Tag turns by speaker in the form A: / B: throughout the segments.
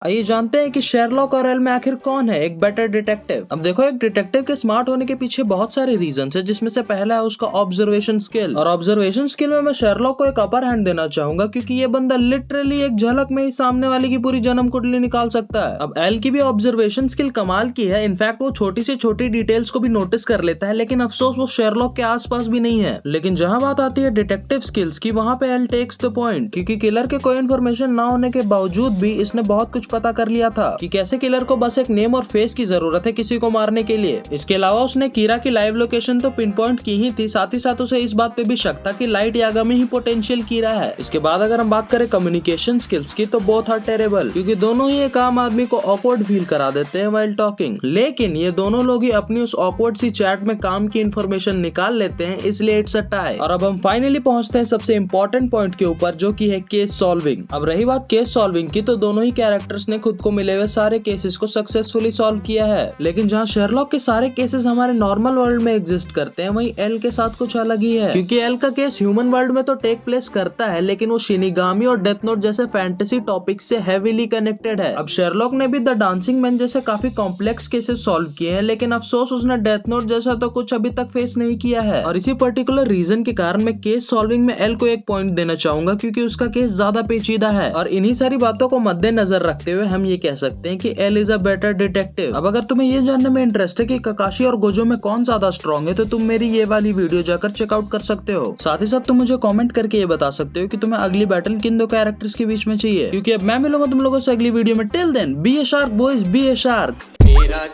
A: आइए जानते हैं कि शेरलॉक और एल में आखिर कौन है एक बेटर डिटेक्टिव। अब देखो, एक डिटेक्टिव के स्मार्ट होने के पीछे बहुत सारे रीजंस है, जिसमें से पहला है उसका ऑब्जर्वेशन स्किल। और ऑब्जर्वेशन स्किल में मैं शेरलॉक को एक अपर हैंड देना चाहूंगा, क्योंकि ये बंदा लिटरली एक झलक में ही सामने वाले की पूरी जन्म कुंडली निकाल सकता है। अब एल की भी ऑब्जर्वेशन स्किल कमाल की है। इनफैक्ट वो छोटी से छोटी डिटेल्स को भी नोटिस कर लेता है, लेकिन अफसोस वो शेरलॉक के आसपास भी नहीं है। लेकिन जहां बात आती है डिटेक्टिव स्किल्स की, वहां पे एल टेक्स द पॉइंट, क्योंकि किलर के कोई इन्फॉर्मेशन ना होने के बावजूद भी इसने बहुत कुछ पता कर लिया था कि कैसे किलर को बस एक नेम और फेस की जरूरत है किसी को मारने के लिए। इसके अलावा उसने कीरा की लाइव लोकेशन तो पिन पॉइंट की ही थी, साथ ही साथ उसे इस बात पे भी शक था कि लाइट यागामी ही पोटेंशियल कीरा है। इसके बाद अगर हम बात करें कम्युनिकेशन स्किल्स की, तो बोथ आर टेरेबल, क्योंकि दोनों ही एक आम आदमी को ऑकवर्ड फील करा देते हैं व्हाइल टॉकिंग। लेकिन ये दोनों लोग ही अपनी उस ऑकवर्ड सी चैट में काम की इन्फॉर्मेशन निकाल लेते हैं, इसलिए इट्स अ टाई। और अब हम फाइनली पहुंचते हैं सबसे इंपॉर्टेंट पॉइंट के ऊपर, जो की है केस सॉल्विंग। अब रही बात केस सॉल्विंग की, तो दोनों ही कैरेक्टर्स ने खुद को मिले हुए सारे केसेस को सक्सेसफुली सॉल्व किया है। लेकिन जहां शेरलॉक के सारे केसेस हमारे नॉर्मल वर्ल्ड में एग्जिस्ट करते हैं, वहीं एल के साथ कुछ अलग ही है, क्योंकि एल का केस ह्यूमन वर्ल्ड में तो टेक प्लेस करता है, लेकिन वो शिनिगामी और डेथ नोट जैसे फैंटेसी टॉपिक से हेवीली कनेक्टेड है। अब शेरलॉक ने भी द डांसिंग मैन जैसे काफी कॉम्प्लेक्स केसेस सॉल्व किए हैं, लेकिन अफसोस उसने डेथ नोट जैसा तो कुछ अभी तक फेस नहीं किया है। और इसी पर्टिकुलर रीजन के कारण मैं केस सॉल्विंग में एल को एक पॉइंट देना चाहूंगा, क्योंकि उसका केस ज्यादा पेचीदा है। और इन्हीं सारी बातों को मद्देनजर रखते हुए हम ये कह सकते हैं कि L is a better detective. अब अगर तुम्हें ये जानने में इंटरेस्ट है कि ककाशी और गोजो में कौन ज्यादा स्ट्रॉन्ग है, तो तुम मेरी ये वाली वीडियो जाकर चेकआउट कर सकते हो। साथ ही साथ तुम मुझे कमेंट करके ये बता सकते हो कि तुम्हें अगली बैटल किन दो कैरेक्टर्स के बीच में चाहिए, क्योंकि अब मैं मिलूंगा तुम लोगों से अगली वीडियो में। टिल देन बी ए शार्क बॉयज, बी ए शार्क।
B: मेरा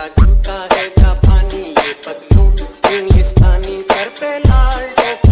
B: जूता है जापानी, ये पतलून इंग्लिस्तानी, सर पे लाल टोपी।